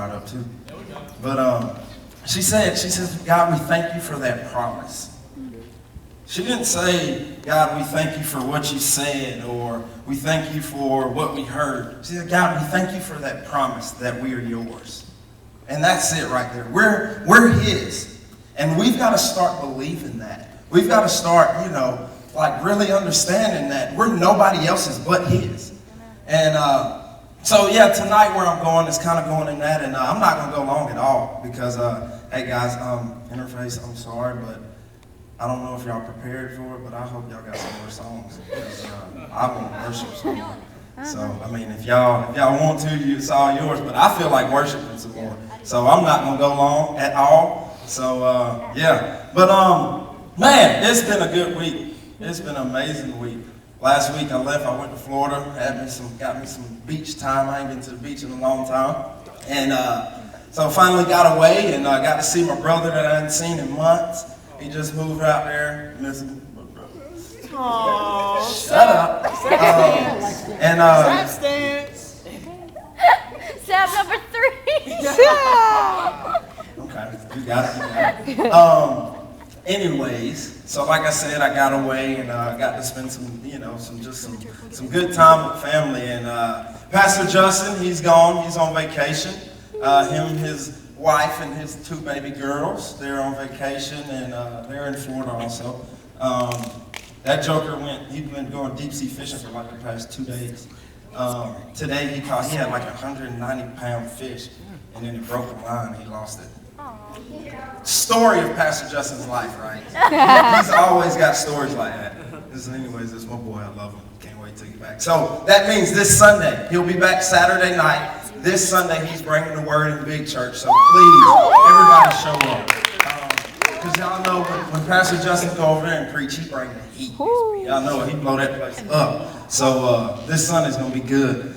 fired up too. But she says, God, we thank you for that promise. She didn't say, God, we thank you for what you said, or we thank you for what we heard. She said, God, we thank you for that promise that we are yours. And that's it right there. We're his. And we've got to start believing that. We've got to start, like really understanding that we're nobody else's but his. And so yeah, tonight where I'm going is kind of going in that, and I'm not going to go long at all because, hey guys, Interface, I'm sorry, but I don't know if y'all prepared for it, but I hope y'all got some more songs because I want to worship some more. So, I mean, if y'all want to, it's all yours, but I feel like worshiping some more. So I'm not going to go long at all. So, yeah. But, man, it's been a good week. It's been an amazing week. Last week I left, I went to Florida, got me some beach time. I ain't been to the beach in a long time. And so I finally got away and I got to see my brother that I hadn't seen in months. He just moved out there, missing my brother. Aww. Shut up. And Rap stance. Step number 3. Okay, you got it. Anyways, so like I said, I got away and got to spend some good time with family. And Pastor Justin, he's gone. He's on vacation. Him, his wife, and his 2 baby girls, they're on vacation, and they're in Florida also. That joker he'd been going deep sea fishing for like the past 2 days. Today he had like 190-pound fish, and then he broke the line, he lost it. Story of Pastor Justin's life, right? He's always got stories like that. Anyways, this is my boy, I love him. Can't wait to get back. So that means this Sunday, he'll be back Saturday night. This Sunday, he's bringing the word in Big Church. So please, everybody show up. Because y'all know when Pastor Justin go over there and preach, he bring the heat. Y'all know he blow that place up. So this Sunday's going to be good.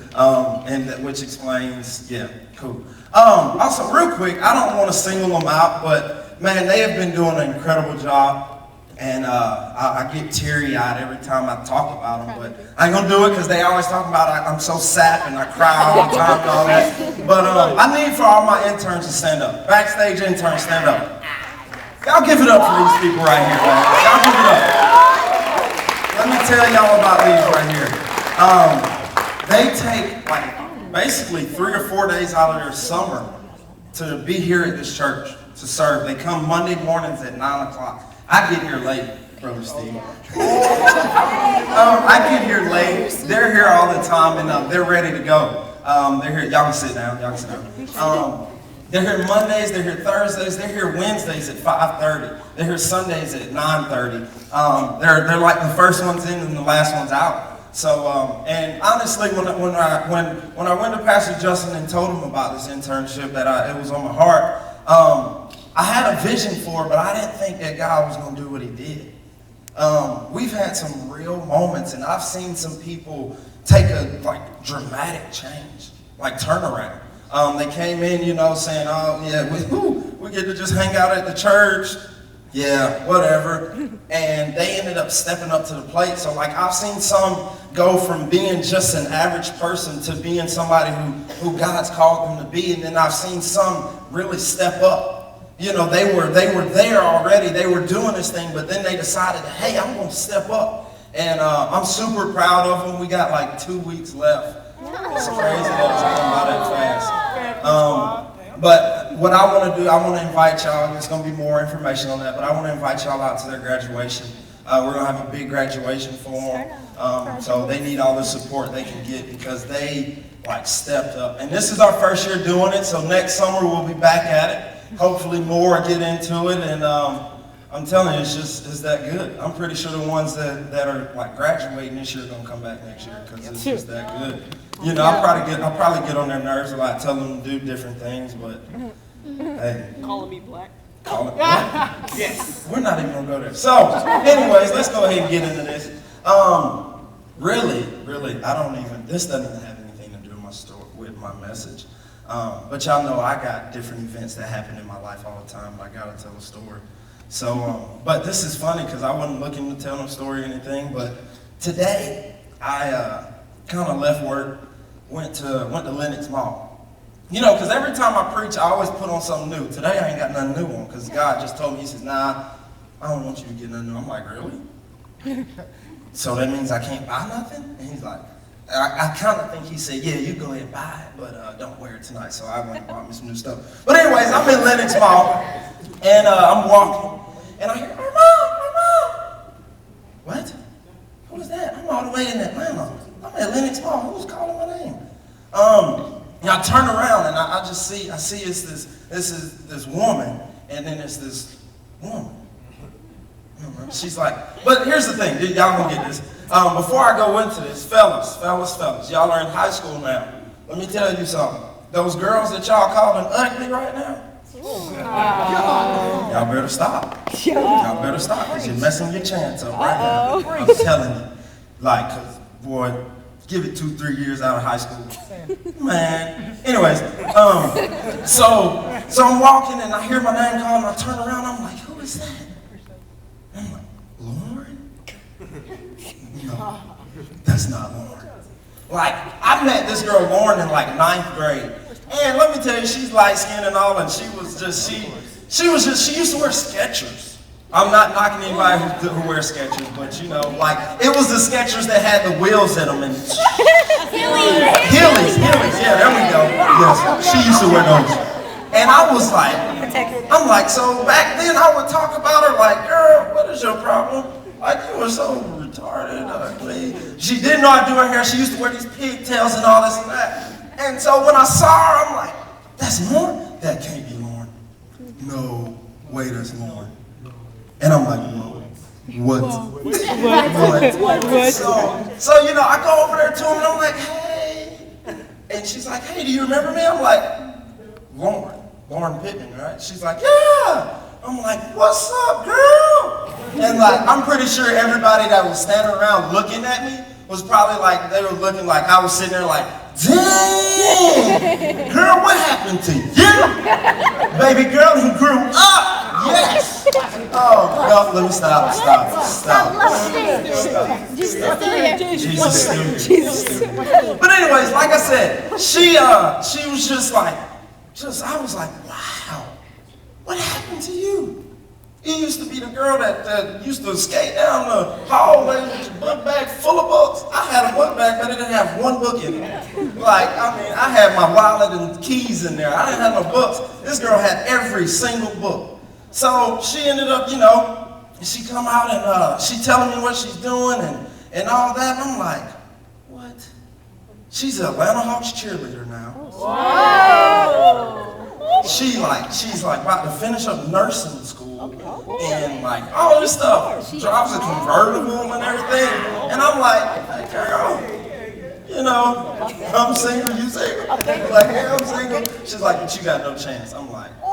Which explains, yeah, cool. Also, real quick, I don't want to single them out, but man, they have been doing an incredible job. And I get teary-eyed every time I talk about them, but I ain't gonna do it because they always talk about I'm so sap and I cry all the time and all that. But I need for all my interns to stand up. Backstage interns, stand up. Y'all give it up for these people right here, man. Y'all give it up. Let me tell y'all about these right here. They take like basically 3 or 4 days out of their summer to be here at this church to serve. They come Monday mornings at 9 o'clock. I get here late, Brother Steve. I get here late. They're here all the time, and they're ready to go. They're here. Y'all can sit down. Y'all can sit down. They're here Mondays. They're here Thursdays. They're here Wednesdays at 5:30. They're here Sundays at 9:30. They're like the first ones in and the last ones out. So, and honestly, when I went to Pastor Justin and told him about this internship, that it was on my heart. I had a vision for it, but I didn't think that God was going to do what he did. We've had some real moments, and I've seen some people take a dramatic change, like turnaround. They came in, saying, oh, yeah, we get to just hang out at the church. Yeah, whatever. And they ended up stepping up to the plate. So, I've seen some go from being just an average person to being somebody who God's called them to be. And then I've seen some really step up. They were there already. They were doing this thing, but then they decided, hey, I'm going to step up. And I'm super proud of them. We got 2 weeks left. It's crazy that it's going by that fast. But what I want to do, I want to invite y'all. There's going to be more information on that, but I want to invite y'all out to their graduation. We're going to have a big graduation for them. So they need all the support they can get because they stepped up. And this is our first year doing it. So next summer we'll be back at it. Hopefully more get into it, and I'm telling you, it's that good. I'm pretty sure the ones that are graduating this year are gonna come back next year because it's just that good. I'll probably get on their nerves a lot, tell them to do different things, but hey, Calling me black. call it black. Yes, we're not even gonna go there. So, anyways, let's go ahead and get into this. Really, this doesn't even have anything to do with my story, with my message. But y'all know I got different events that happen in my life all the time. I gotta tell a story. So, but this is funny because I wasn't looking to tell no story or anything. But today I kind of left work, went to Lenox Mall, You know, because every time I preach, I always put on something new. Today I ain't got nothing new on because God just told me, he says, nah, I don't want you to get nothing new. I'm like, really? So that means I can't buy nothing? And he's like, I kind of think he said, yeah, you go ahead and buy it, but don't wear it tonight. So I went and bought me some new stuff. But anyways, I'm in Lenox Mall, and I'm walking, and I hear, Armand! What? Who is that? I'm all the way in Atlanta. I'm at Lenox Mall. Who's calling my name? And I turn around, and I just see it's this woman, and then it's this woman. She's like, but here's the thing, y'all gonna get this. Before I go into this, fellas, y'all are in high school now. Let me tell you something. Those girls that y'all calling ugly right now, y'all better stop. Y'all better stop, because you're messing your chance up right now. I'm telling you. Like, cause boy, give it 2-3 years out of high school. Man. Anyways, so I'm walking and I hear my name called and I turn around, I'm like, who is that? I'm like, Lauren? No, that's not Lauren. Like, I met this girl Lauren in like 9th grade. And let me tell you, she's light skinned and all, and she used to wear Skechers. I'm not knocking anybody who wears Skechers, but you know, like, it was the Skechers that had the wheels in them and Heelys, yeah, there we go. Yes, she used to wear those. And I was like, I'm like, so back then I would talk about her like, girl, what is your problem? Like, you were so retarded, ugly. She didn't know how to do her hair. She used to wear these pigtails and all this and that. And so when I saw her, I'm like, that's Lauren? That can't be Lauren. No way, that's Lauren. And I'm like, whoa, what? So, you know, I go over there to him and I'm like, hey. And she's like, hey, do you remember me? I'm like, Lauren Pittman, right? She's like, yeah. I'm like, what's up, girl? And like, I'm pretty sure everybody that was standing around looking at me was probably like, they were looking like I was sitting there like, dang, girl, what happened to you? Baby girl, he grew up. Yes. Oh, no, let me stop. Jesus. But anyways, like I said, she was just like, I was like, wow, what happened to you? You used to be the girl that used to skate down the hallway with your book bag full of books. I had a book bag, but it didn't have one book in it. Like, I mean, I had my wallet and keys in there. I didn't have no books. This girl had every single book. So she ended up, you know, she come out and she telling me what she's doing and all that. And I'm like, what? She's an Atlanta Hawks cheerleader now. Wow. She's like about to finish up nursing school and like all this stuff. Drives a convertible and everything. And I'm like, hey girl, you know, I'm single, you single? Like, yeah, I'm single. She's like, but you got no chance. I'm like, so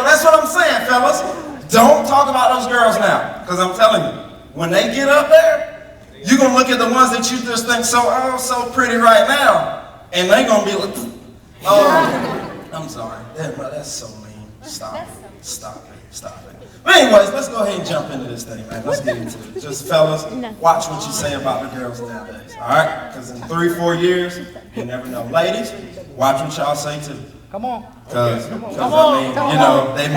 that's what I'm saying, fellas. Don't talk about those girls now. Because I'm telling you, when they get up there, you're going to look at the ones that you just think so pretty right now. And they're going to be like, oh, I'm sorry. That's so mean. Stop it. But anyways, let's go ahead and jump into this thing, man. Let's get into it. Just fellas, watch what you say about the girls nowadays, all right? Because in 3-4 years, you never know. Ladies, watch what y'all say too. Come on. Because I mean, you know, they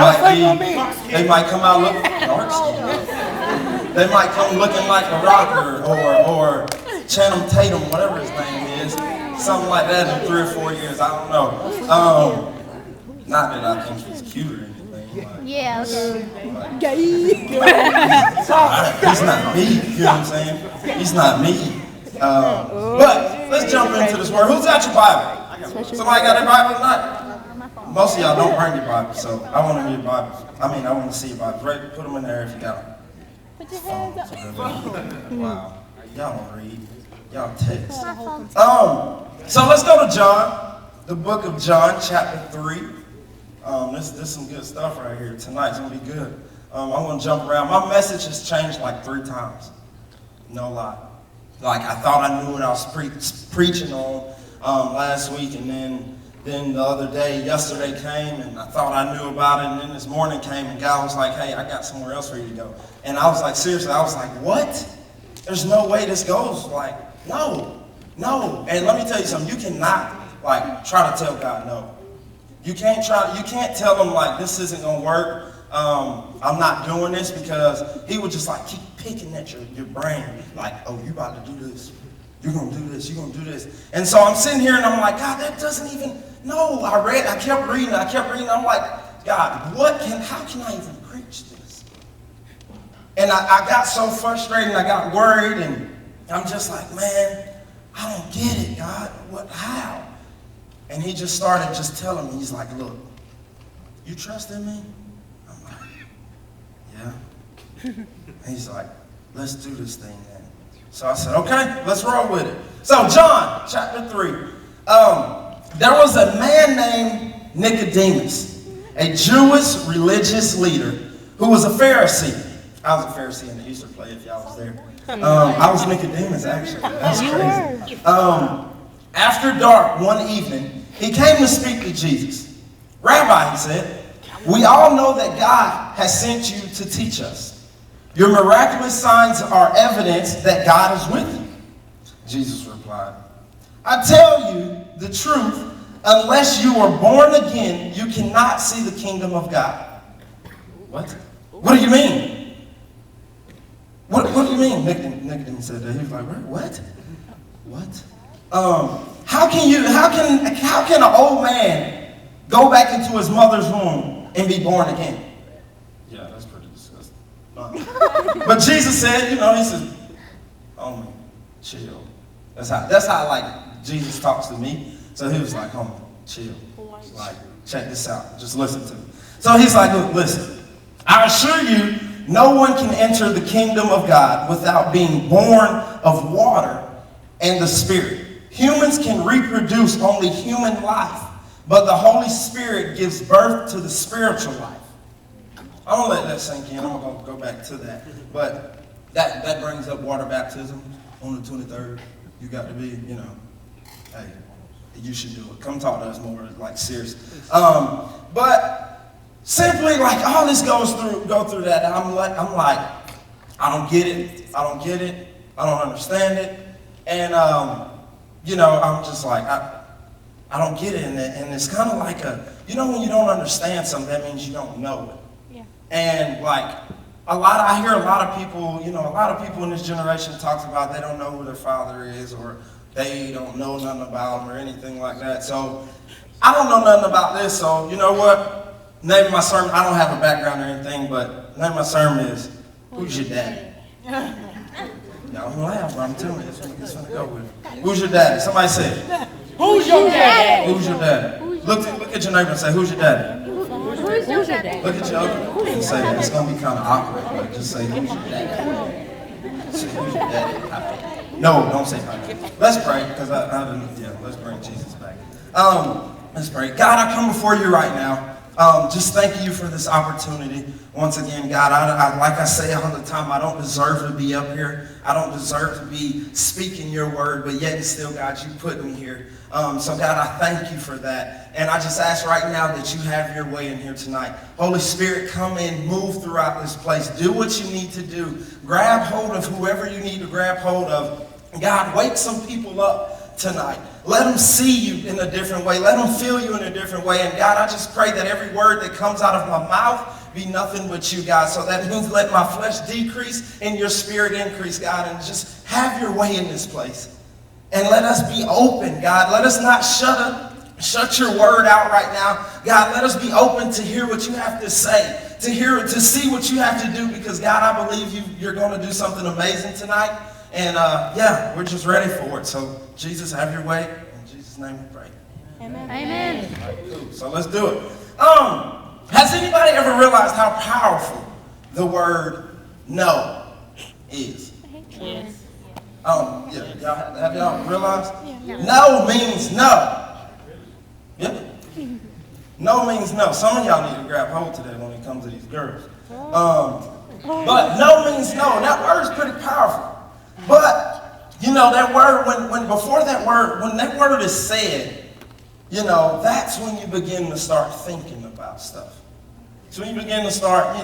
might come out looking dark skinned. They might come looking like a rocker or Channing Tatum, whatever his name is. Something like that in 3 or 4 years. I don't know. Not that I think he's cute or anything. Yeah, okay. He's not me. You know what I'm saying? He's not me. But let's jump into this word. Who's got your Bible? Somebody got their Bible tonight? Most of y'all don't bring your Bible, so I want to read your Bible. I want to see your Bible. Right? Put them in there if you got them. Put your hands up. Wow. Y'all don't read. Y'all text. So let's go to John, the book of John, chapter 3. This some good stuff right here tonight. It's going to be good. I'm going to jump around. My message has changed like 3 times. No lie. Like, I thought I knew what I was preaching on last week, and then the other day, yesterday came, and I thought I knew about it, and then this morning came, and God was like, hey, I got somewhere else for you to go. And I was like, seriously, I was like, what? There's no way this goes. Like, no. No. And let me tell you something. You cannot like try to tell God no. You can't tell him like this isn't gonna work. I'm not doing this, because he would just like keep picking at your brain, like, oh, you about to do this. You're gonna do this, you're gonna do this. And so I'm sitting here and I'm like, God, that doesn't even, no, I kept reading, I'm like, God, how can I even preach this? And I got so frustrated and I got worried, and I'm just like, man, I don't get it, God, how? And he just started just telling me, he's like, look, you trust in me? I'm like, yeah. And he's like, let's do this thing then. So I said, okay, let's roll with it. So John chapter 3. There was a man named Nicodemus, a Jewish religious leader who was a Pharisee. I was a Pharisee in the Easter play, if y'all was there. I was Nicodemus, actually. That's crazy. After dark one evening, he came to speak to Jesus. Rabbi, he said, we all know that God has sent you to teach us. Your miraculous signs are evidence that God is with you. Jesus replied, I tell you the truth, unless you are born again, you cannot see the kingdom of God. What? What do you mean? What do you mean? Nicodemus said that. He was like, what? What? How can an old man go back into his mother's womb and be born again? Yeah, that's pretty disgusting. But Jesus said, he said, homie, chill. That's how like Jesus talks to me. So he was like, homie, chill. Like, check this out. Just listen to me. So he's like, look, listen. I assure you, no one can enter the kingdom of God without being born of water and the Spirit. Humans can reproduce only human life, but the Holy Spirit gives birth to the spiritual life. I'm going to let that sink in. I'm going to go back to that. But that brings up water baptism on the 23rd. You got to be, hey, you should do it. Come talk to us more, like, seriously. But simply, like, all this go through that. I'm like, I don't get it. I don't understand it. And, I'm just like, I don't get it. And it's kind of like when you don't understand something, that means you don't know it. Yeah. And like, I hear a lot of people in this generation talks about they don't know who their father is, or they don't know nothing about him or anything like that. So I don't know nothing about this. So you know what? Name of my sermon, I don't have a background or anything, but name of my sermon is, who's your daddy? Y'all don't laugh, but I'm telling you, it's gonna go with it. Who's your daddy? Somebody say it. Who's your daddy? Who's your daddy? Look at your neighbor and say, who's your daddy? Who's your daddy? Look at your other and say that. It's gonna be kind of awkward, but just say, who's your daddy? Say, who's your daddy? No, don't say that. Let's pray, because let's bring Jesus back. Let's pray. God, I come before you right now. Just thanking you for this opportunity. Once again, God, I like I say all the time, I don't deserve to be up here. I don't deserve to be speaking your word, but yet and still, God, you put me here. So, God, I thank you for that. And I just ask right now that you have your way in here tonight. Holy Spirit, come in, move throughout this place. Do what you need to do. Grab hold of whoever you need to grab hold of. God, wake some people up tonight. Let them see you in a different way. Let them feel you in a different way. And God, I just pray that every word that comes out of my mouth be nothing but you, God. So that means let my flesh decrease and your spirit increase, God. And just have your way in this place. And let us be open, God. Let us not shut your word out right now. God, let us be open to hear what you have to say, to see what you have to do. Because, God, I believe you're going to do something amazing tonight. And, we're just ready for it. So, Jesus, have your way. In Jesus' name we pray. Amen. Amen. All right, cool. So let's do it. Has anybody ever realized how powerful the word no is? Yes. Have y'all realized? Yeah. No means no. Yeah. No means no. Some of y'all need to grab hold to that when it comes to these girls. But no means no. That word is pretty powerful. But, that word, when that word is said, that's when you begin to start thinking about stuff. So when you begin to start,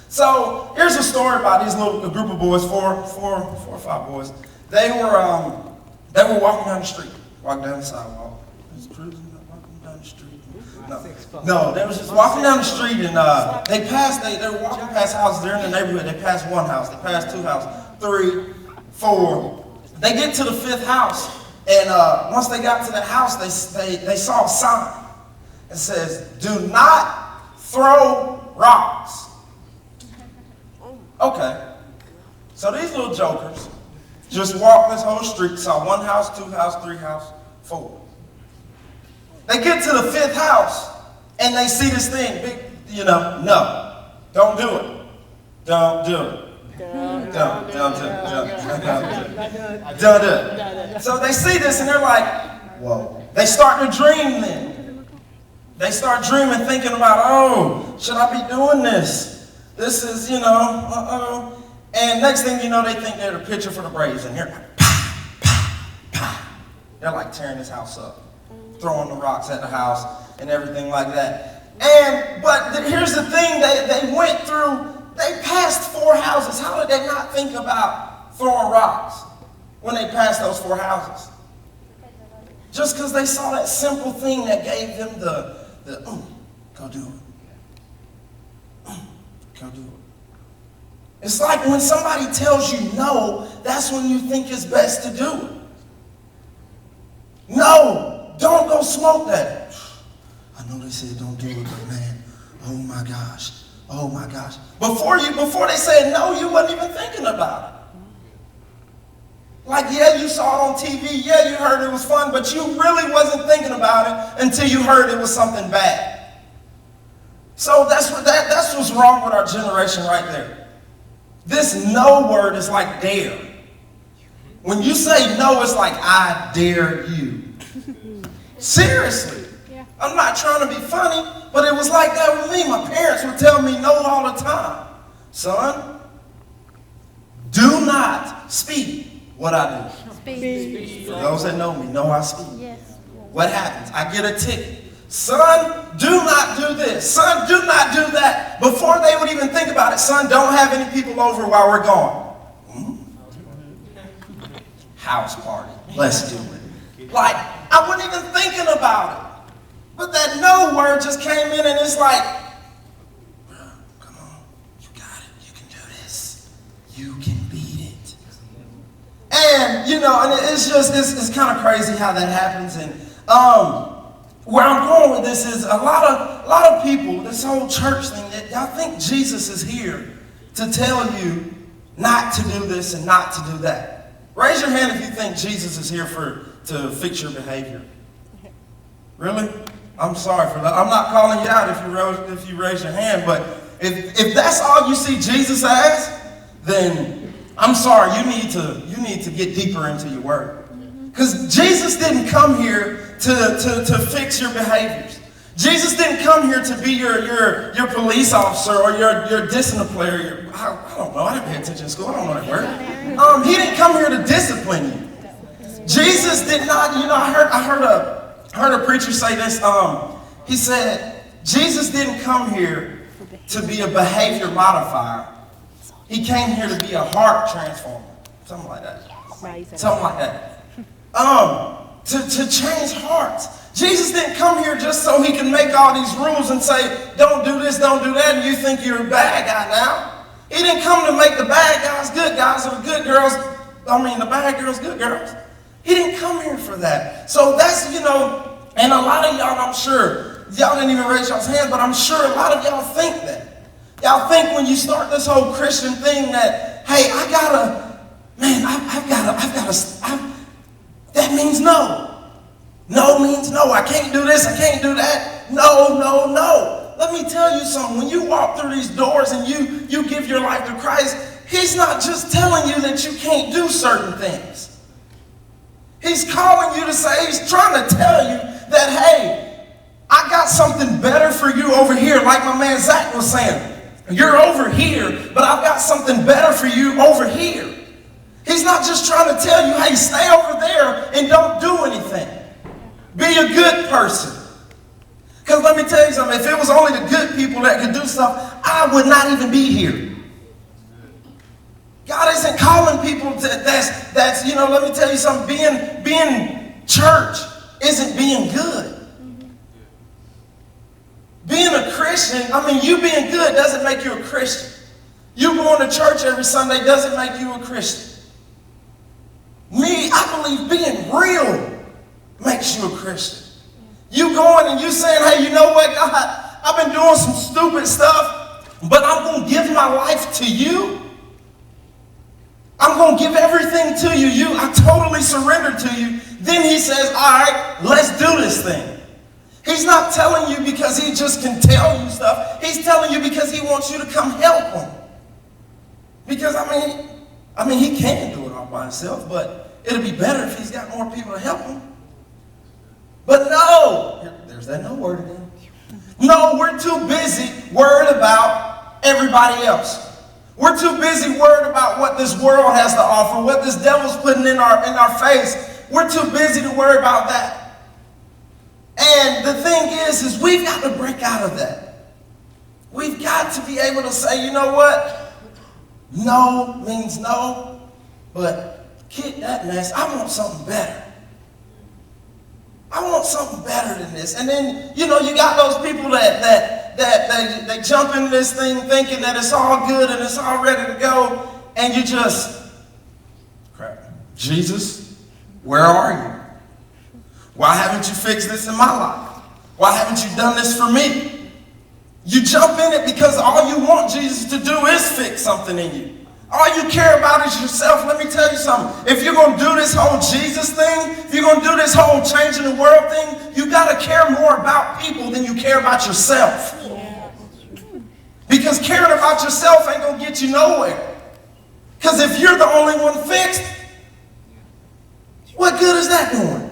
So here's a story about a group of boys, four or five boys. They were walking down the street, walking down the sidewalk. Just cruising, walking down the street. No, they was just walking down the street, and they were walking past houses. They're in the neighborhood. They passed one house. They passed two houses, 3, 4. They get to the 5th house, and once they got to the house, they saw a sign. It says, "Do not throw rocks." Okay, so these little jokers just walked this whole street, saw 1 house, 2 house, 3 house, 4. They get to the 5th house, and they see this thing, big, no, don't do it. Don't do it. Don't do it. So they see this, and they're like, whoa. They start to dream then. They start dreaming, thinking about, oh, should I be doing this? This is, uh-oh. And next thing you know, they think they're the pitcher for the Braves, and they're like, pah, pah, pah. They're like tearing this house up, throwing the rocks at the house and everything like that. But here's the thing, they passed 4 houses. How did they not think about throwing rocks when they passed those 4 houses? Just because they saw that simple thing that gave them the go do it. Go do it. It's like when somebody tells you no, that's when you think it's best to do it. No, don't go smoke that. I know they said don't do it, but man, oh my gosh. Before they said no, you wasn't even thinking about it. Like, yeah, you saw it on TV, yeah, you heard it was fun, but you really wasn't thinking about it until you heard it was something bad. So that's what's wrong with our generation right there. This no word is like dare. When you say no, it's like I dare you. Seriously. Yeah. I'm not trying to be funny, but it was like that with me. My parents would tell me no all the time. Son, do not speak what I do. Speak. For those that know me, know I speak. Yes. What happens? I get a ticket. Son, do not do this. Son, do not do that. Before they would even think about it, son, don't have any people over while we're gone. House party. Let's do it. Like, I wasn't even thinking about it. But that no word just came in, and it's like, bro, come on. You got it. You can do this. You can beat it. And, and it's just, it's kind of crazy how that happens. And where I'm going with this is a lot of people, this whole church thing, y'all think Jesus is here to tell you not to do this and not to do that. Raise your hand if you think Jesus is here to fix your behavior. Really? I'm sorry for that. I'm not calling you out if you raise your hand, but if that's all you see Jesus as, then I'm sorry, you need to get deeper into your word. Because Jesus didn't come here to fix your behaviors. Jesus didn't come here to be your police officer or your disciplinary. I don't know. I didn't pay attention in school. I don't know that word. He didn't come here to discipline you. Jesus did not. I heard a preacher say this. He said Jesus didn't come here to be a behavior modifier. He came here to be a heart transformer. Something like that. Something like that. To change hearts. Jesus didn't come here just so he can make all these rules and say, don't do this, don't do that, and you think you're a bad guy now. He didn't come to make the bad guys good guys or the good girls, the bad girls good girls. He didn't come here for that. So that's, and a lot of y'all, I'm sure, y'all didn't even raise y'all's hand, but I'm sure a lot of y'all think that. Y'all think when you start this whole Christian thing that, hey, that means no. No means no. I can't do this. I can't do that. No, no, no. Let me tell you something. When you walk through these doors and you give your life to Christ, he's not just telling you that you can't do certain things. He's calling you to say, he's trying to tell you that, hey, I got something better for you over here. Like my man Zach was saying, you're over here, but I've got something better for you over here. He's not just trying to tell you, hey, stay over there and don't do anything. Be a good person. Because let me tell you something, if it was only the good people that could do stuff, I would not even be here. God isn't calling people that that's, let me tell you something, being church isn't being good. Being a Christian, you being good doesn't make you a Christian. You going to church every Sunday doesn't make you a Christian. Me, I believe being real makes you a Christian. You going and you saying, hey, you know what, God, I've been doing some stupid stuff, but I'm going to give my life to you. I'm going to give everything to you. I totally surrender to you. Then he says, all right, let's do this thing. He's not telling you because he just can tell you stuff. He's telling you because he wants you to come help him. Because, he can do it all by himself, but it'll be better if he's got more people to help him. But no, there's that no word again. No, we're too busy worried about everybody else. We're too busy worried about what this world has to offer, what this devil's putting in our face. We're too busy to worry about that. And the thing is we've got to break out of that. We've got to be able to say, you know what? No means no, but kick that mess. I want something better. I want something better than this. And then, you got those people that they jump into this thing thinking that it's all good and it's all ready to go, and you just, crap, Jesus, where are you? Why haven't you fixed this in my life? Why haven't you done this for me? You jump in it because all you want Jesus to do is fix something in you. All you care about is yourself. Let me tell you something. If you're going to do this whole Jesus thing, if you're going to do this whole changing the world thing, you got to care more about people than you care about yourself. Because caring about yourself ain't going to get you nowhere. Because if you're the only one fixed, what good is that doing?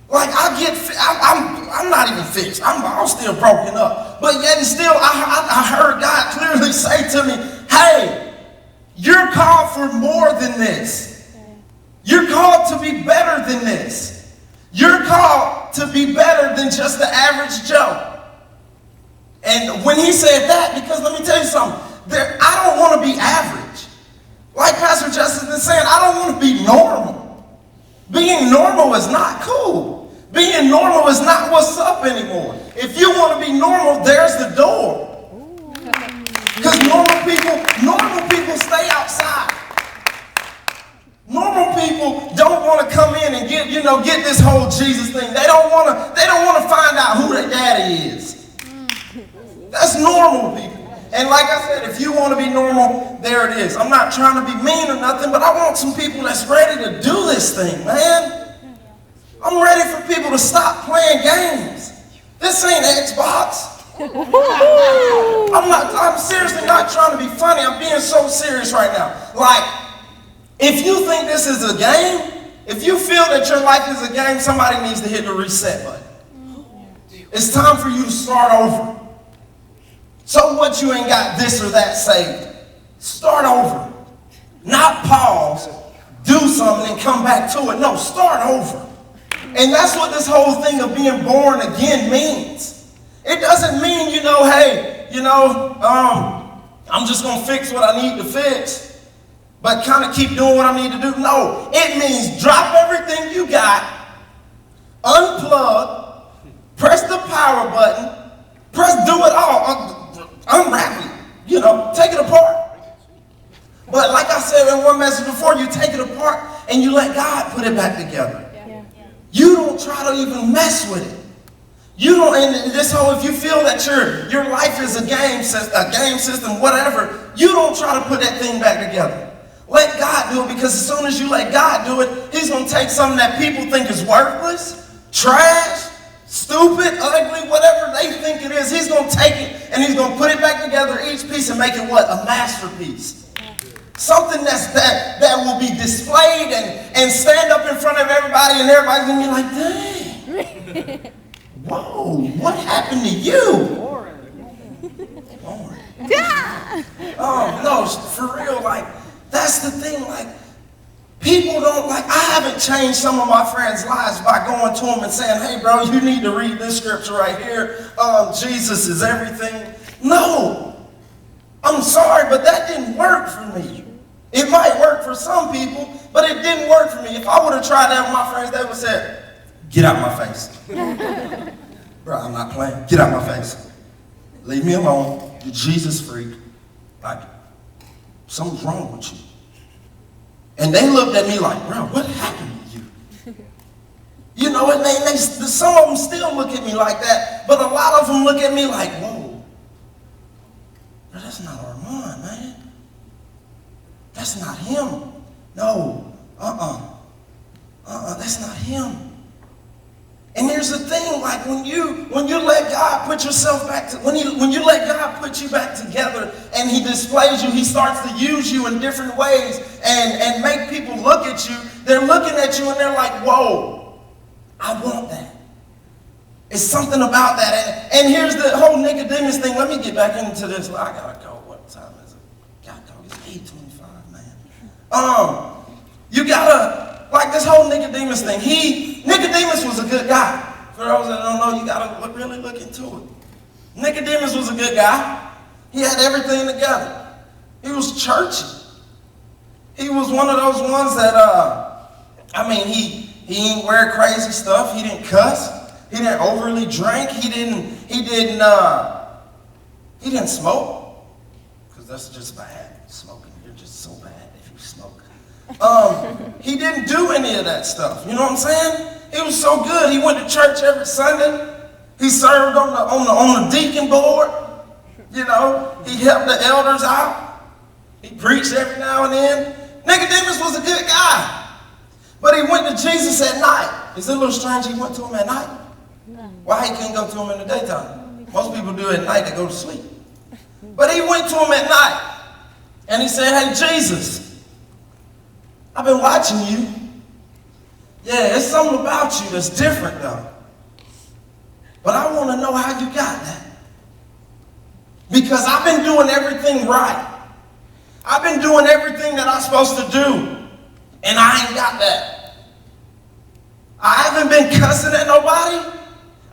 Like I'm not even fixed. I'm still broken up. But yet and still, I heard God clearly say to me, hey, you're called for more than this. You're called to be better than this. You're called to be better than just the average Joe. And when he said that, because let me tell you something, I don't want to be average. Like Pastor Justin is saying, I don't want to be normal. Being normal is not cool. Being normal is not what's up anymore. If you want to be normal, there's the door. Because normal people stay outside. Normal people don't want to come in and get this whole Jesus thing. They don't want to find out who their daddy is. That's normal people. And like I said, if you want to be normal, there it is. I'm not trying to be mean or nothing, but I want some people that's ready to do this thing, man. I'm ready for people to stop playing games. This ain't Xbox. I'm seriously not trying to be funny. I'm being so serious right now. Like, if you think this is a game, if you feel that your life is a game, somebody needs to hit the reset button. It's time for you to start over. So what, you ain't got this or that saved? Start over. Not pause, do something and come back to it. No, start over. And that's what this whole thing of being born again means. It doesn't mean, hey, I'm just going to fix what I need to fix, but kind of keep doing what I need to do. No, it means drop everything you got, unplug, press the power button, do it all, unwrap it, take it apart. But like I said in one message before, you take it apart and you let God put it back together. You don't try to even mess with it. You don't, and this whole, if you feel that your life is a game system, whatever, you don't try to put that thing back together. Let God do it, because as soon as you let God do it, he's going to take something that people think is worthless, trash, stupid, ugly, whatever they think it is. He's going to take it and he's going to put it back together, each piece, and make it what? A masterpiece. Something that will be displayed and stand up in front of everybody, and everybody's going to be like, dang. Whoa, what happened to you? Boring. Oh, no, for real, like, that's the thing, like, people don't, like, I haven't changed some of my friends' lives by going to them and saying, hey, bro, you need to read this scripture right here. Jesus is everything. No, I'm sorry, but that didn't work for me. It might work for some people, but it didn't work for me. If I would have tried that with my friends, they would have said, get out my face. Bro, I'm not playing. Get out my face. Leave me alone. You're Jesus freak. Like, something's wrong with you. And they looked at me like, bro, what happened to you? You know, and some of them still look at me like that, but a lot of them look at me like, whoa, bro, that's not Armand, man. That's not him. No, that's not him. And here's the thing, like when you let God put yourself back to, when you let God put you back together and he displays you, he starts to use you in different ways and make people look at you. They're looking at you and they're like, whoa, I want that. It's something about that. And here's the whole Nicodemus thing. Let me get back into this. I gotta go. What time is it? Gotta go. It's 8:25, man. You gotta, like this whole Nicodemus thing. Nicodemus was a good guy. For those that don't know, you gotta really look into it. Nicodemus was a good guy. He had everything together. He was churchy. He was one of those ones that, he didn't wear crazy stuff. He didn't cuss. He didn't overly drink. He didn't smoke. Because that's just bad. Smoking, you're just so bad if you smoke. He didn't do any of that stuff. You know what I'm saying? He was so good. He went to church every Sunday. He served on the deacon board. You know, he helped the elders out. He preached every now and then. Nicodemus was a good guy. But he went to Jesus at night. Is it a little strange he went to him at night? Why he couldn't go to him in the daytime? Most people do it at night, they go to sleep. But he went to him at night. And he said, hey, Jesus, I've been watching you. Yeah, it's something about you that's different though. But I want to know how you got that. Because I've been doing everything right. I've been doing everything that I'm supposed to do. And I ain't got that. I haven't been cussing at nobody.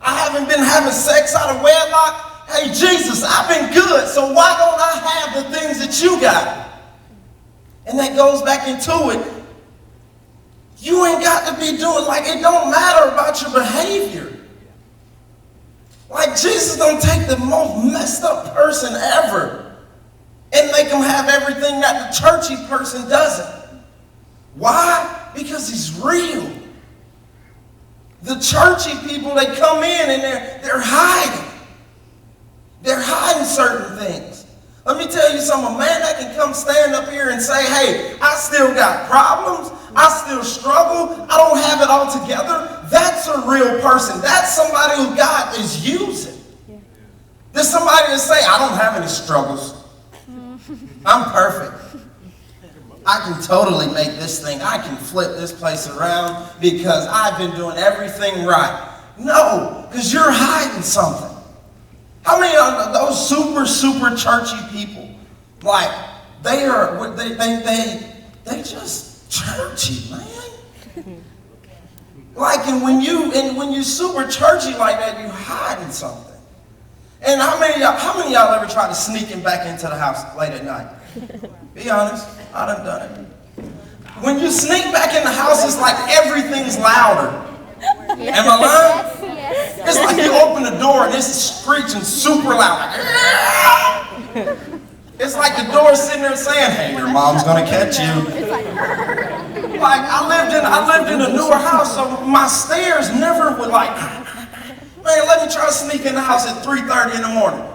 I haven't been having sex out of wedlock. Hey, Jesus, I've been good. So why don't I have the things that you got? And that goes back into it. You ain't got to be doing, like, it don't matter about your behavior. Like, Jesus don't take the most messed up person ever and make them have everything that the churchy person doesn't. Why? Because he's real. The churchy people, they come in and they're hiding. They're hiding certain things. Let me tell you something, a man that can come stand up here and say, hey, I still got problems, I still struggle, I don't have it all together, that's a real person. That's somebody who God is using. Yeah. There's somebody that say, I don't have any struggles. I'm perfect. I can totally make this thing, I can flip this place around because I've been doing everything right. No, because you're hiding something. How many of those super churchy people, like, they just churchy, man. Like, and when you super churchy like that, you hiding something. And how many of y'all ever tried to sneak him back into the house late at night? Be honest, I done it. When you sneak back in the house, it's like everything's louder. Am I lying? Yes. It's like you open the door and it's screeching super loud. It's like the door's sitting there saying, hey, your mom's gonna catch you. Like I lived in a newer house, so my stairs never would like, man, let me try to sneak in the house at 3:30 in the morning.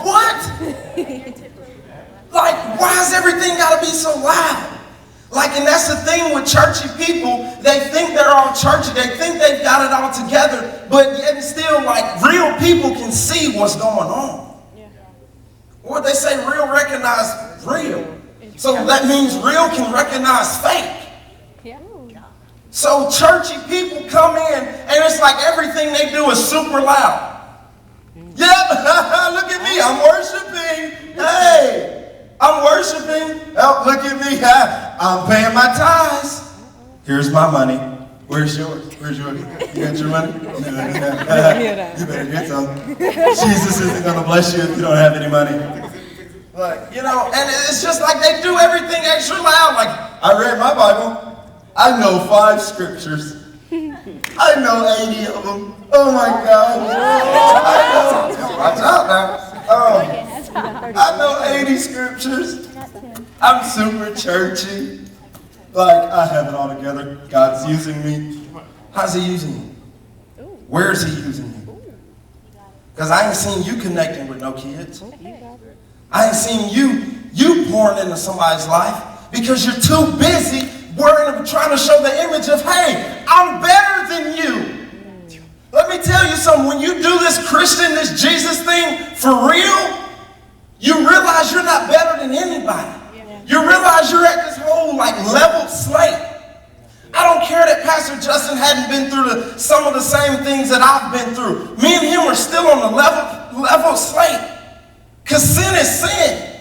What? Like, why has everything gotta be so loud? Like, and that's the thing with churchy people. They think they're all churchy. They think they've got it all together. But yet still, like, real people can see what's going on. Yeah. What they say, real recognize real. So that means real can recognize fake. Yeah. So churchy people come in, and it's like everything they do is super loud. Yep, look at me, I'm worshiping. Hey. I'm worshiping. Oh, look at me. I'm paying my tithes. Here's my money. Where's yours? Where's yours? You got your money? You better get some. Jesus isn't going to bless you if you don't have any money. But, you know, and it's just like they do everything extra loud. Like, I read my Bible. I know 5 scriptures. I know 80 of them. Oh my God. I know. Watch out now. I know 80 scriptures. I'm super churchy. Like, I have it all together. God's using me. How's he using you? Where's he using you? Because I ain't seen you connecting with no kids. I ain't seen you pouring into somebody's life because you're too busy worrying, trying to show the image of, hey, I'm better than you. Let me tell you something. When you do this Christian, this Jesus thing for real, you realize you're not better than anybody. You realize you're at this whole like leveled slate. I don't care that Pastor Justin hadn't been through some of the same things that I've been through. Me and him are still on the level slate. Because sin is sin.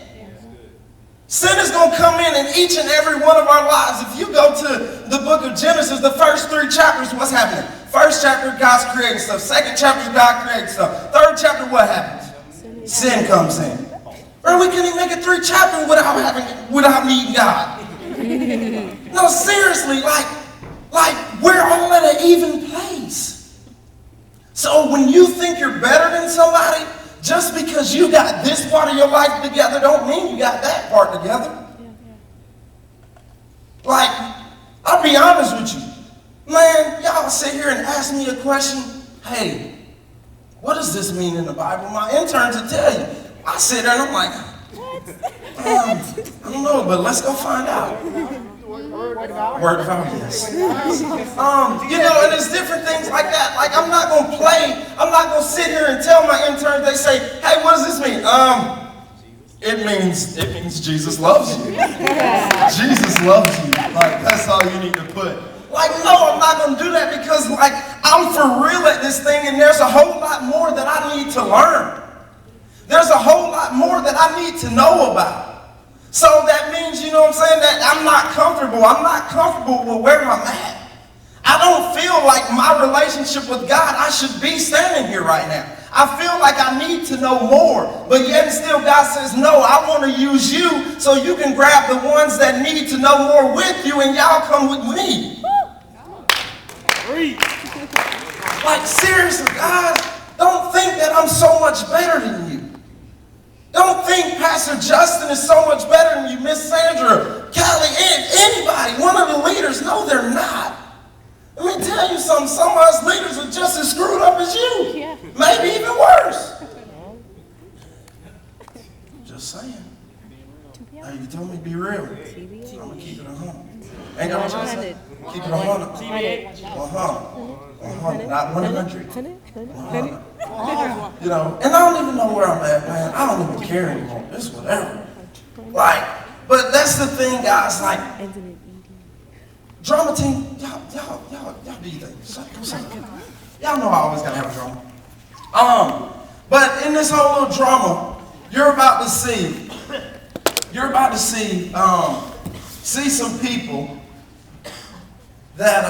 Sin is going to come in each and every one of our lives. If you go to the book of Genesis, the first 3 chapters, what's happening? First chapter, God's creating stuff. Second chapter, God creating stuff. Third chapter, what happens? Sin comes in. Or we couldn't even make it 3 chapters without needing God. No, seriously, like we're all at an even place. So when you think you're better than somebody, just because you got this part of your life together don't mean you got that part together. Like, I'll be honest with you. Man, y'all sit here and ask me a question. Hey, what does this mean in the Bible? My interns will tell you. I sit there and I'm like, I don't know, but let's go find out. Word of God, yes. You know, and it's different things like that. Like, I'm not going to play. I'm not going to sit here and tell my interns, they say, hey, what does this mean? It means Jesus loves you. Jesus loves you. Like, that's all you need to put. Like, no, I'm not going to do that because, like, I'm for real at this thing and there's a whole lot more that I need to learn. There's a whole lot more that I need to know about. So that means, you know what I'm saying, that I'm not comfortable. I'm not comfortable with where I'm at. I don't feel like my relationship with God, I should be standing here right now. I feel like I need to know more. But yet and still God says, no, I want to use you so you can grab the ones that need to know more with you and y'all come with me. Like, seriously, guys, don't think that I'm so much better than you. Don't think Pastor Justin is so much better than you, Miss Sandra, Callie, anybody, one of the leaders. No, they're not. Let me tell you something. Some of us leaders are just as screwed up as you. Yeah. Maybe even worse. Just saying. Hey, you told me to be real. I'm going to keep it 100. Ain't that what you said? Keep it 100. 100. Not 100. 100. You know, and I don't even know where I'm at, man. I don't even care anymore. It's whatever. Like, but that's the thing, guys. Like, drama team, y'all do your thing. Y'all know I always gotta have drama. But in this whole little drama, you're about to see some people that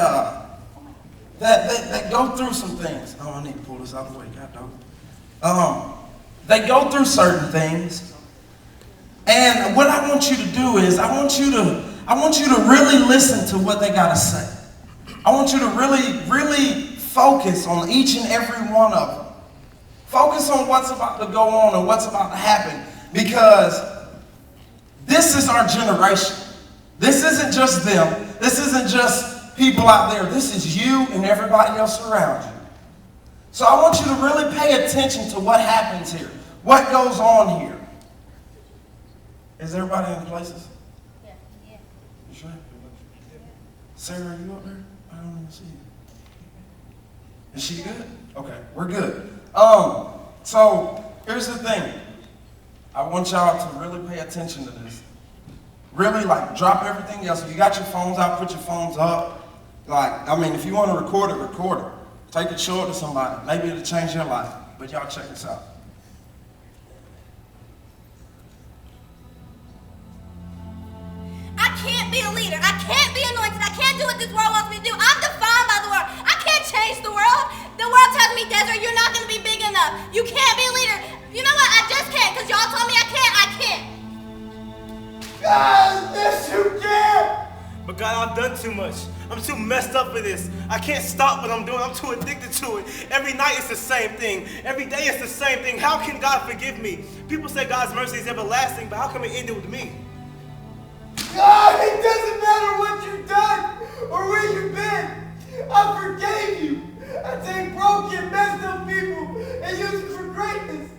go through some things. Oh, I need to pull this out of the way, God dog. They go through certain things, and what I want you to do is I want you to really listen to what they gotta say. I want you to really focus on each and every one of them. Focus on what's about to go on and what's about to happen, because this is our generation. This isn't just them. This isn't just people out there. This is you and everybody else around you. So I want you to really pay attention to what happens here, what goes on here. Is everybody in places? Yeah. You sure? Sarah, are you up there? I don't even see you. Is she good? Okay, we're good. So here's the thing. I want y'all to really pay attention to this. Really, like, drop everything else. If you got your phones out, put your phones up. Like, I mean, if you want to record it, record it. Take it short to somebody. Maybe it'll change your life. But y'all check this out. I can't be a leader. I can't be anointed. I can't do what this world wants me to do. I'm defined by the world. I can't change the world. The world tells me, Desiree, you're not going to be big enough. You can't be a leader. You know what? I just can't, because y'all told me I can't. I can't. Yes, you can! But God, I've done too much. I'm too messed up for this. I can't stop what I'm doing. I'm too addicted to it. Every night it's the same thing. Every day it's the same thing. How can God forgive me? People say God's mercy is everlasting, but how come it ended with me? God, it doesn't matter what you've done or where you've been. I forgave you. I take broken, messed up people and use it for greatness.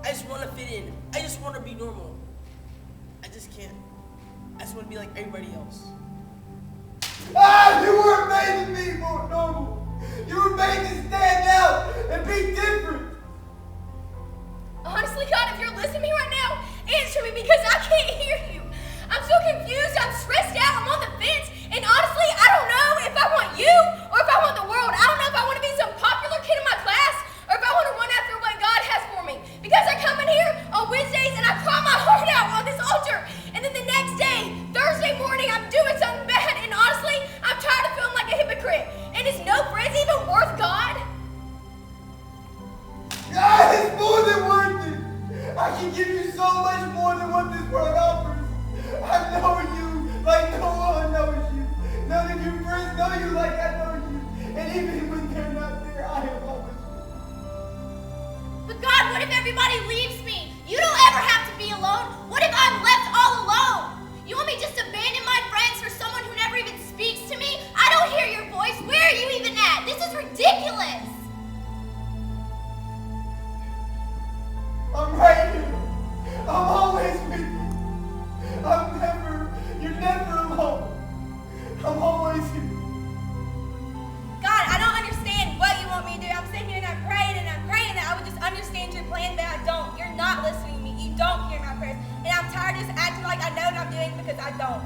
I just want to fit in. I just want to be normal. I just can't. I just want to be like everybody else. You weren't made to be more normal. You were made to stand out and be different. Honestly, God, if you're listening to me right now, answer me because I can't hear you. I'm so confused. I'm stressed out. I'm on the fence. And honestly, I don't know if I want you or if I want the world. I don't know if I want to be some popular kid in my class or if I want to run after what God has for me. Because I come in here on Wednesdays and I cry my heart out on this altar. And then the next day, Thursday morning, I'm doing something bad. And honestly, I'm tired of feeling like a hypocrite. And is no praise even worth God? God is more than worth it. I can give you so much more than what this world offers. I know you like no one knows you. None of your friends know you like I know you. And even when they're not there, I am always with you. But God, what if everybody leaves me? You don't ever have to be alone. What if I'm left all alone? You want me just to abandon my friends for someone who never even speaks to me? I don't hear your voice. Where are you even at? This is ridiculous. I'm right here. I'm always with you. You're never alone. I'm always here. God, I don't understand what you want me to do. I'm sitting here and I'm praying that I would just understand your plan, but I don't. You're not listening to me. You don't hear my prayers. And I'm tired of just acting like I know what I'm doing because I don't.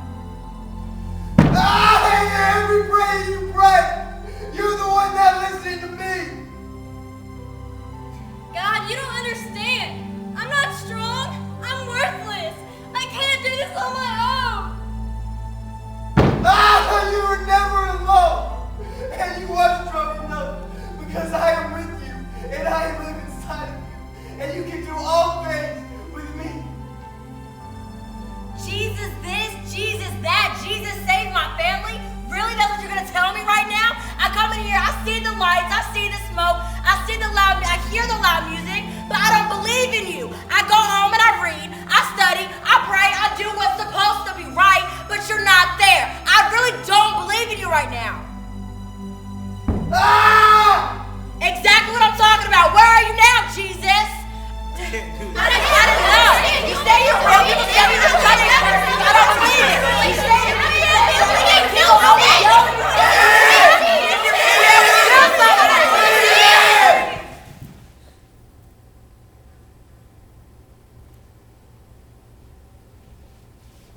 I hear every prayer you pray. You're the one not listening to me. God, you don't understand. I'm not strong. I'm worthless. I can't do this on my own. You were never alone. And you are strong enough because I am with you and I live inside of you. And you can do all things with me. Jesus this, Jesus that, Jesus saved my family? Really? That's what you're going to tell me right now? I come in here, I see the lights, I see the smoke, I hear the loud music, but I don't believe in you. I go home and I read, I study, I pray, I do what's supposed to be right, but you're not there. I really don't believe in you right now. Exactly what I'm talking about. Where are you now, Jesus? I didn't know. You say you're real. People say you're just trying to encourage you. I don't believe it. You say you're real. People always yell at you.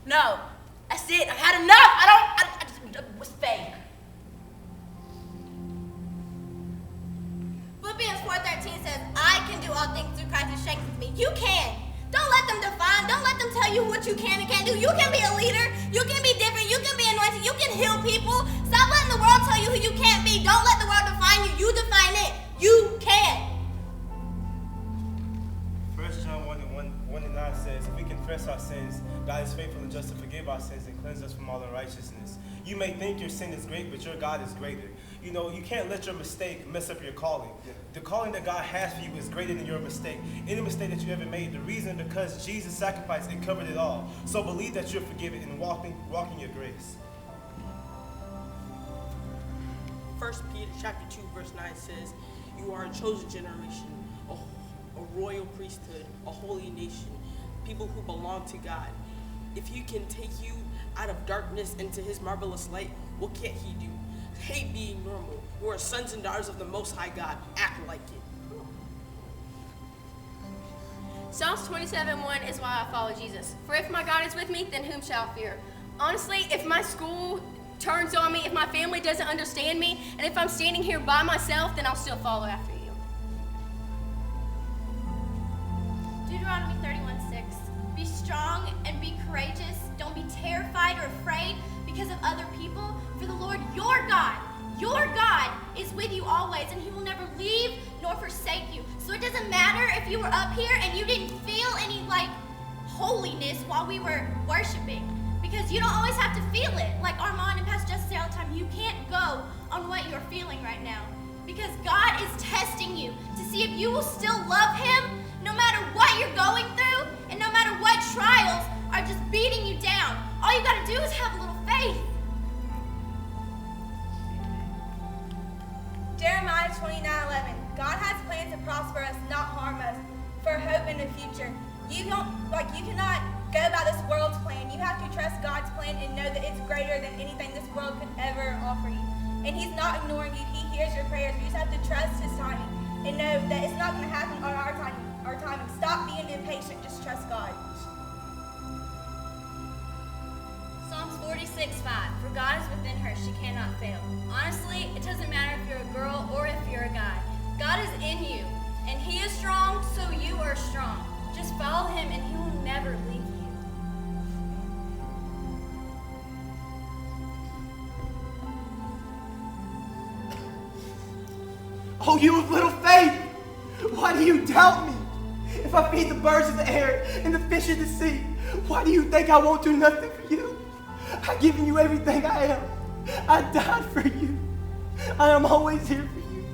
No, that's it. I had enough. I just was fake. Philippians 4:13 says, I can do all things through Christ who strengthens me. You can. Don't let them define. Don't let them tell you what you can and can't do. You can be a leader. You can be different. You can be anointed. You can heal people. Stop letting the world tell you who you can't be. Don't let the world define you. You define it. You can. 1 John 1:9 says, if we confess our sins, God is faithful and just to forgive our sins and cleanse us from all unrighteousness. You may think your sin is great, but your God is greater. You know, you can't let your mistake mess up your calling. The calling that God has for you is greater than your mistake. Any mistake that you ever made, the reason because Jesus sacrificed and covered it all. So believe that you're forgiven and walk in your grace. 1 Peter chapter 2 verse 9 says, you are a chosen generation, a royal priesthood, a holy nation, people who belong to God. If he can take you out of darkness into his marvelous light, what can't he do? Hate being normal. You are sons and daughters of the Most High God. Act like it. Psalms 27:1 is why I follow Jesus. For if my God is with me, then whom shall I fear? Honestly, if my school turns on me, if my family doesn't understand me, and if I'm standing here by myself, then I'll still follow after you. Deuteronomy 31:6. Be strong and be courageous. Don't be terrified or afraid because of other people. For the Lord your God is with you always, and he will never leave nor forsake you. So it doesn't matter if you were up here and you didn't feel any holiness while we were worshiping. Because you don't always have to feel it. Like Armand and Pastor Justin say all the time, you can't go on what you're feeling right now. Because God is testing you to see if you will still love him no matter what you're going through and no matter what trials are just beating you down. All you gotta do is have a little faith. Jeremiah 29:11. God has plans to prosper us, not harm us, for hope in the future. You cannot go by this world's plan. You have to trust God's plan and know that it's greater than anything this world could ever offer you. And he's not ignoring you. He hears your prayers. You just have to trust his timing and know that it's not going to happen on our timing. Stop being impatient. Just trust God. Psalms 46:5. For God is within her, she cannot fail. Honestly, it doesn't matter if you're a girl or if you're a guy. God is in you, and he is strong, so you are strong. Just follow him, and he will never leave you. Oh, you of little faith! Why do you doubt me? If I feed the birds of the air and the fish of the sea, why do you think I won't do nothing for you? I've given you everything I am. I died for you. I am always here for you.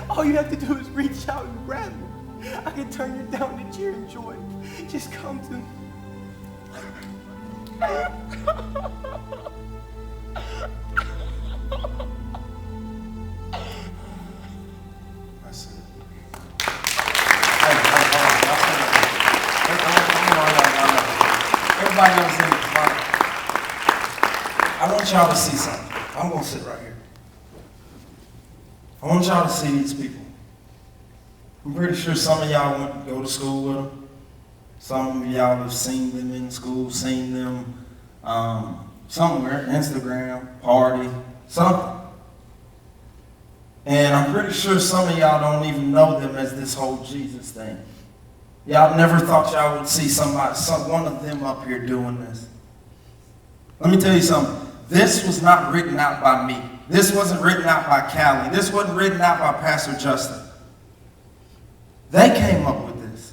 All you have to do is reach out and grab me. I can turn you down to cheer and joy. Just come to me. That's it. Everybody else in the front. I want y'all to see something. I'm going to sit right here. I want y'all to see these people. I'm pretty sure some of y'all went to go to school with them. Some of y'all have seen them in school, seen them somewhere, Instagram, party, something. And I'm pretty sure some of y'all don't even know them as this whole Jesus thing. Y'all never thought y'all would see one of them up here doing this. Let me tell you something. This was not written out by me. This wasn't written out by Callie. This wasn't written out by Pastor Justin. They came up with this.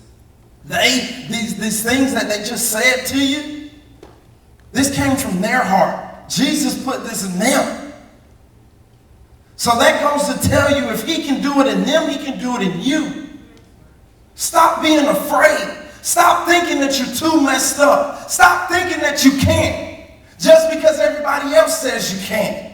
These things that they just said to you, this came from their heart. Jesus put this in them. So that goes to tell you, if he can do it in them, he can do it in you. Stop being afraid. Stop thinking that you're too messed up. Stop thinking that you can't just because everybody else says you can't.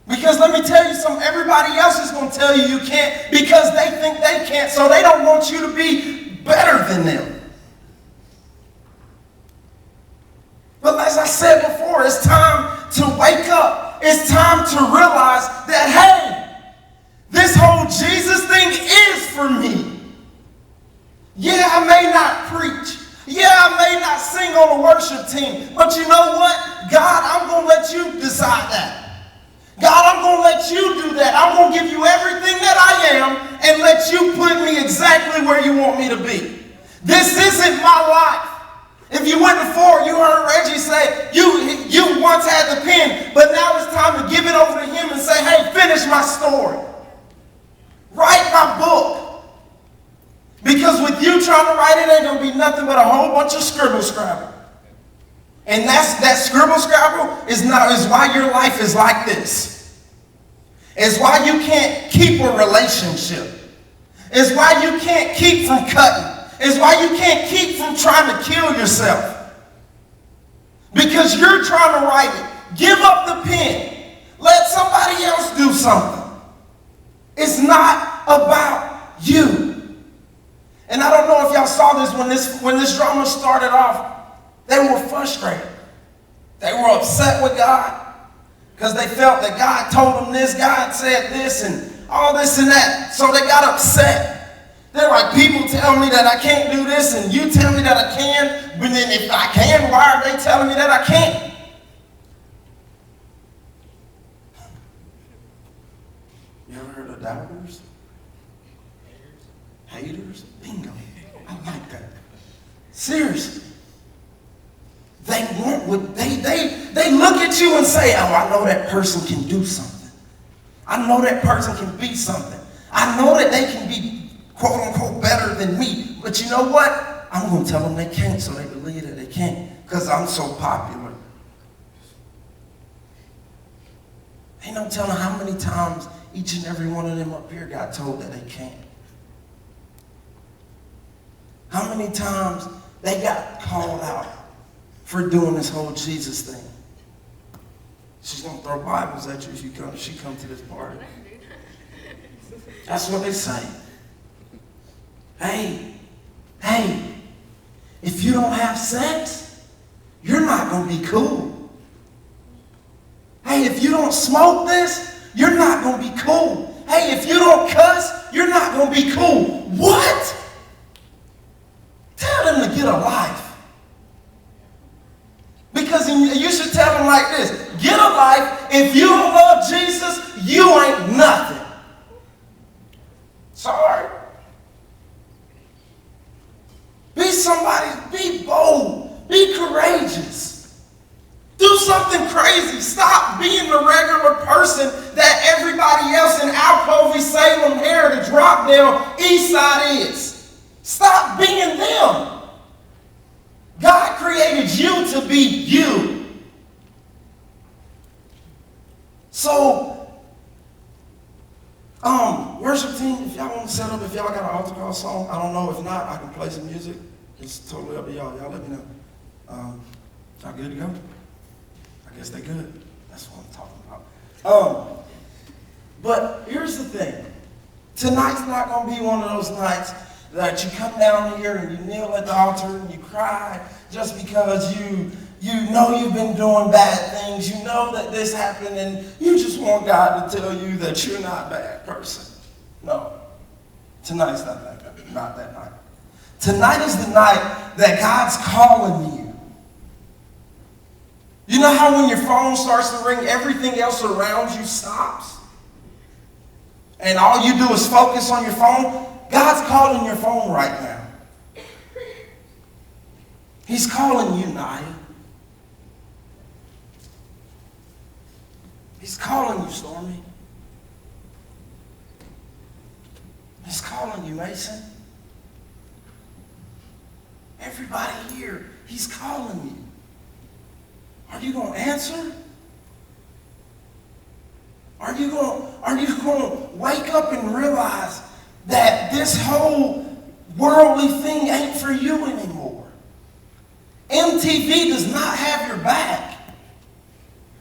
Because let me tell you something, everybody else is going to tell you you can't because they think they can't, so they don't want you to be better than them. But as I said before, it's time to wake up. It's time to realize that, hey, this whole Jesus thing is for me. Yeah, I may not preach. Yeah, I may not sing on the worship team. But you know what? God, I'm going to let you decide that. God, I'm going to let you do that. I'm going to give you everything that I am and let you put me exactly where you want me to be. This isn't my life. If you went before, you heard Reggie say, you once had the pen, but now it's time to give it over to him and say, hey, finish my story. Write my book. Because with you trying to write it, ain't going to be nothing but a whole bunch of scribble-scrabble. And that scribble-scrabble is why your life is like this. It's why you can't keep a relationship. It's why you can't keep from cutting. It's why you can't keep from trying to kill yourself. Because you're trying to write it. Give up the pen. Let somebody else do something. It's not about you. And I don't know if y'all saw this when this drama started off. They were frustrated. They were upset with God because they felt that God told them this, God said this, and all this and that. So they got upset. They're like, people tell me that I can't do this, and you tell me that I can, but then if I can, why are they telling me that I can't? You ever heard of doubters? Haters? Bingo. I like that. Seriously. They want what they look at you and say, oh, I know that person can do something. I know that person can be something. I know that they can be quote unquote better than me. But you know what? I'm going to tell them they can't so they believe that they can't because I'm so popular. Ain't no telling how many times each and every one of them up here got told that they can't. How many times they got called out for doing this whole Jesus thing. She's going to throw Bibles at you if she come to this party. That's what they say. Hey, if you don't have sex, you're not going to be cool. Hey, if you don't smoke this, you're not going to be cool. Hey, if you don't cuss, you're not going to be cool. What? Tell them to get a life. Because you should tell them like this. Get a life. If you don't love Jesus, you ain't nothing. Sorry. Be somebody, be bold, be courageous. Do something crazy. Stop being the regular person that everybody else in Alcovey, Salem, Heritage, Rockdale, Eastside is. Stop being them. God created you to be you. So, worship team, if y'all want to set up, if y'all got an altar call song, I don't know. If not, I can play some music. It's totally up to y'all. Y'all let me know. Y'all good to go? I guess they good. That's what I'm talking about. But here's the thing. Tonight's not going to be one of those nights that you come down here and you kneel at the altar and you cry just because you know you've been doing bad things. You know that this happened and you just want God to tell you that you're not a bad person. No. Tonight's not that night. Tonight is the night that God's calling you. You know how when your phone starts to ring, everything else around you stops? And all you do is focus on your phone? God's calling your phone right now. He's calling you, Naya. He's calling you, Stormy. He's calling you, Mason. Everybody here, he's calling you. Are you going to answer? Are you going to wake up and realize that this whole worldly thing ain't for you anymore? MTV does not have your back.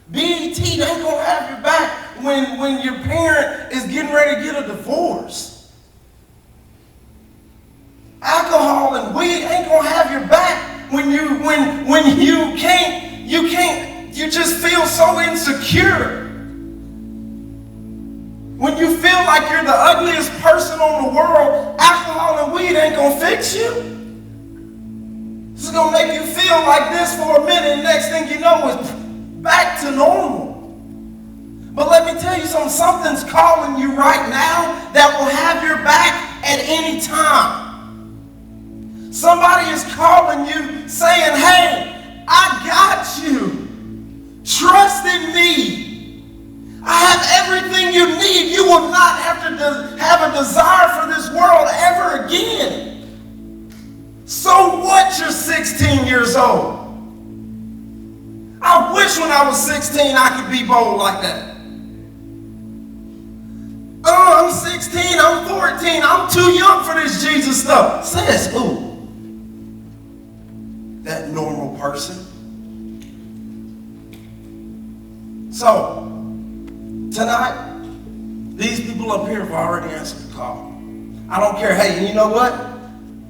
BET ain't going to have your back when your parent is getting ready to get a divorce. Alcohol and weed ain't going to have your back when you just feel so insecure. When you feel like you're the ugliest person on the world, alcohol and weed ain't going to fix you. This is going to make you feel like this for a minute, and next thing you know is back to normal. But let me tell you something. Something's calling you right now that will have your back at any time. Somebody is calling you saying, hey, I got you. Trust in me. I have everything you need. You will not have to have a desire for this world ever again. So what? You're 16 years old. I wish when I was 16 I could be bold like that. Oh, I'm 16, I'm 14, I'm too young for this Jesus stuff. Says who? That normal person. So, tonight, these people up here have already answered the call. I don't care. Hey, and you know what?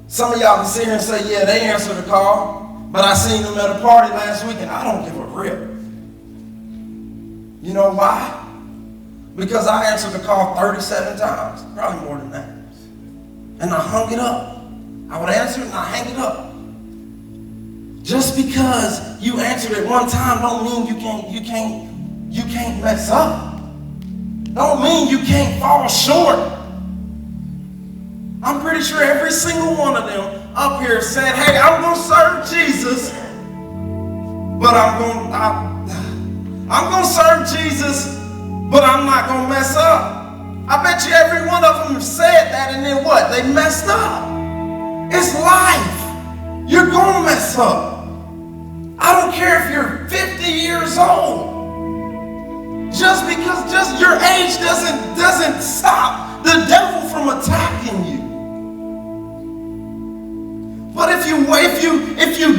Some of y'all can sit here and say, yeah, they answered the call, but I seen them at a party last week and I don't give a rip. You know why? Because I answered the call 37 times, probably more than that. And I hung it up. I would answer it and I hang it up. Just because you answered it one time don't mean you can't mess up. Don't mean you can't fall short. I'm pretty sure every single one of them up here said, hey, I'm going to serve Jesus, but I'm going to serve Jesus, but I'm not going to mess up. I bet you every one of them said that, and then what? They messed up. It's life. You're gonna mess up. I don't care if you're 50 years old. Just because your age doesn't stop the devil from attacking you. But if you